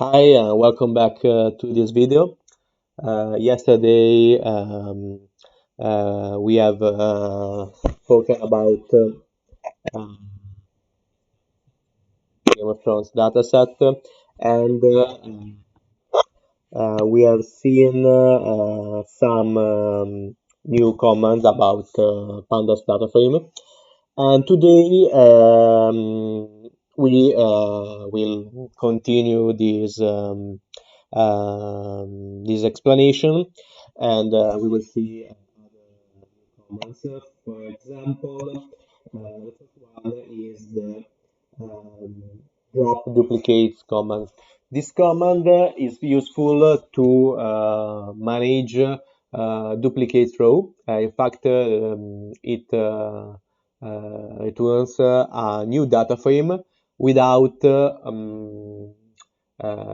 Hi, welcome back to this video. Yesterday, we have spoken about um, Game of Thrones dataset, and we have seen some new comments about Pandas data frame. And today, we will continue this explanation, and we will see other comments. For example, the first one is the um, drop duplicates command. This command is useful to manage duplicate row. In fact, it runs a new data frame without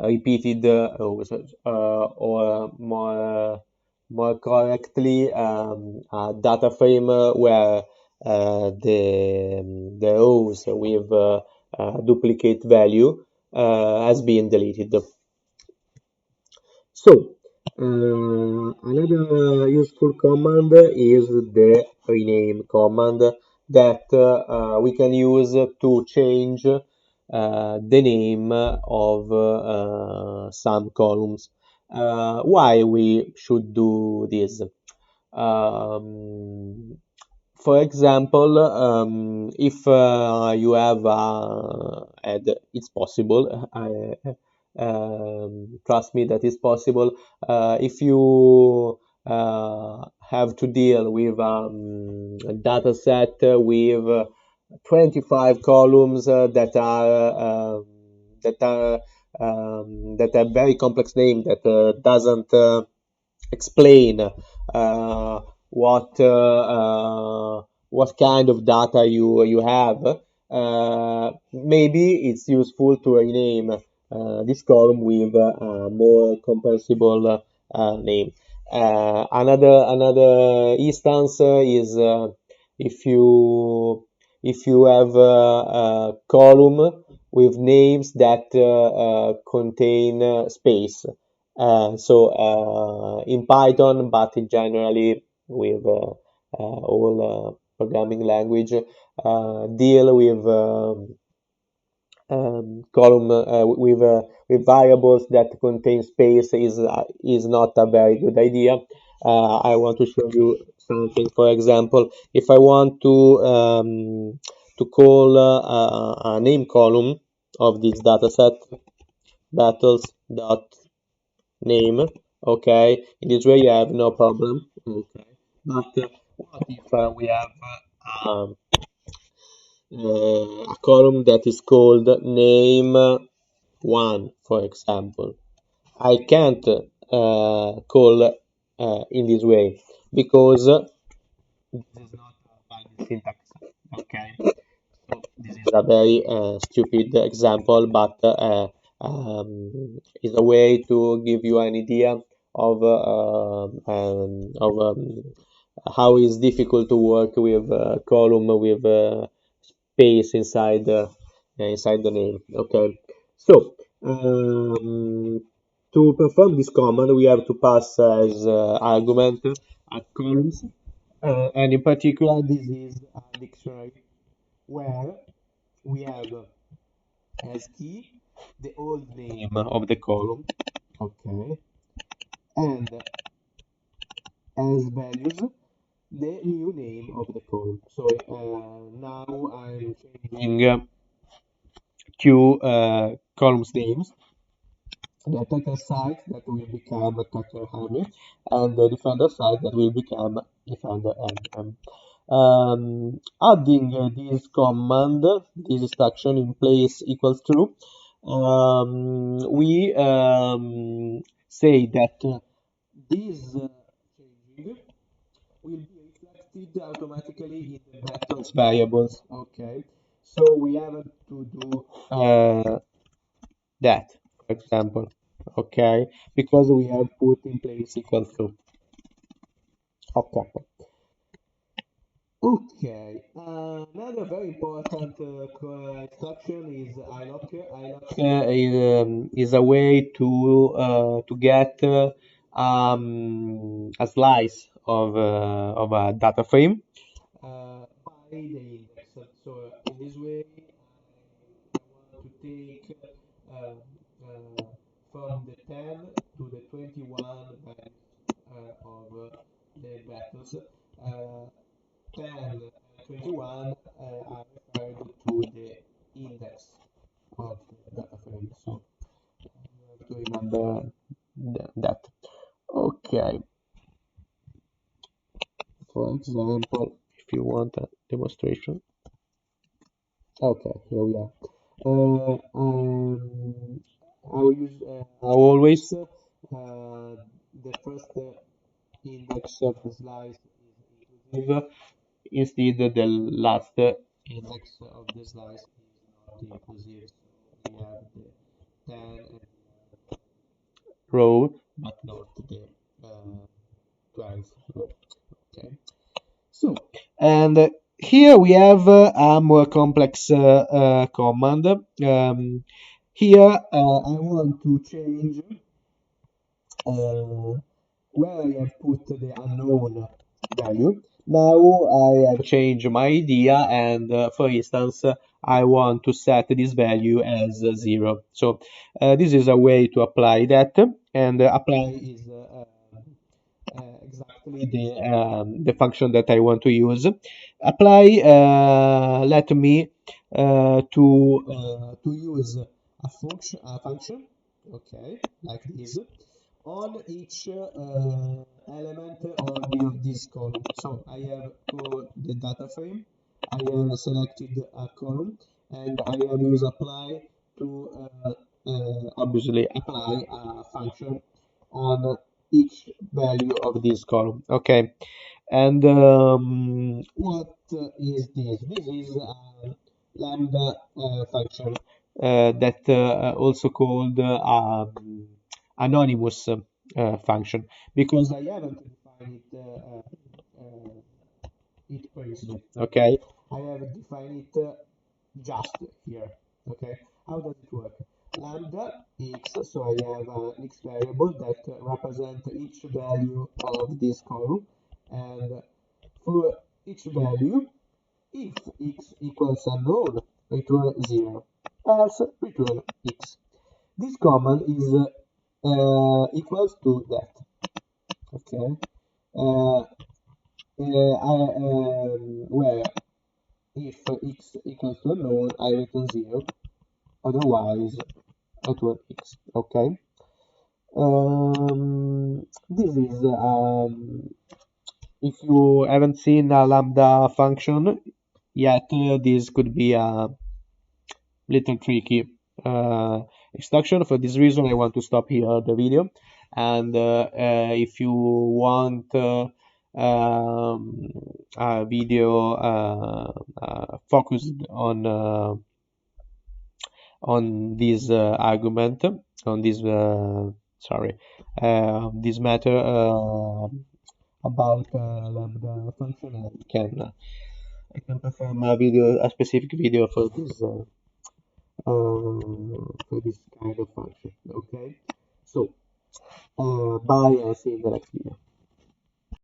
repeated rows, or more correctly, a data frame where the rows with duplicate value has been deleted. So, another useful command is the rename command that we can use to change the name of some columns. Why we should do this? Um, for example, if you have, and it's possible, trust me that it's possible, if you have to deal with a data set with 25 columns that have very complex name that doesn't explain what kind of data you have. Maybe it's useful to rename this column with a more comprehensible name. Another instance is if you have a column with names that contain space. In Python, but in generally with all programming language, deal with column with variables that contain space is not a very good idea. I want to show you something. For example, if I want to call a name column of this dataset, battles dot name. Okay, in this way you have no problem. Okay, but what if we have a column that is called name one, for example? I can't call in this way because this is not a valid syntax. Okay, so this is a very stupid example, but is a way to give you an idea of how it's difficult to work with a column with space inside the name. Okay, so to perform this command, we have to pass as argument columns, and in particular, this is a dictionary where we have as key the old name of the column, okay, and as values the new name of the column. So now I'm changing two columns names. The attacker side that will become attacker army, and the defender side that will become defender M. Adding this command, this instruction in place equals true, we say that this changing will be reflected automatically in the battles variables. Okay, so we haven't to do that, for example. Okay, because we have put in place equal to. Okay. Okay, another very important instruction is iloc. Iloc is a way to get a slice of a data frame by the index. So in this way, I want to take uh, from the 10 to the 21 values of the vectors. Uh, 10 and 21 are referred to the index of the data frame. So you have to remember that. Okay, for example, if you want a demonstration. Okay, here we are. I will use, I always, the first index of the slice is inclusive. Instead, the last index of the slice is not inclusive. So we have the 10 and row, but not the 12 row. Okay. So, and here we have a more complex command. Here I want to change where I have put the unknown value. Now I have changed my idea, and for instance, I want to set this value as 0. So this is a way to apply that, and apply is exactly the function that I want to use. Apply let me to use a function, okay, like this, on each element of this column. So I have for the data frame, I have selected a column, and I have used apply to obviously apply a function on each value of this column. Okay, and what is this? This is a lambda function that also called anonymous function, because I haven't defined it precisely. Okay, I have defined it just here. Okay, how does it work? Lambda x, so I have an x variable that represents each value of this column, and for each value, if x equals unknown, return 0, else return x. This command is equals to that. Okay, where if x equals to unknown, I return 0, otherwise return x. Okay. This is if you haven't seen a lambda function yet, this could be a little tricky instruction. For this reason, I want to stop here the video. And if you want a video focused on this argument, on this sorry, this matter about lambda function, I can perform a specific video for this kind of function. Okay, so bye and see you in the next video.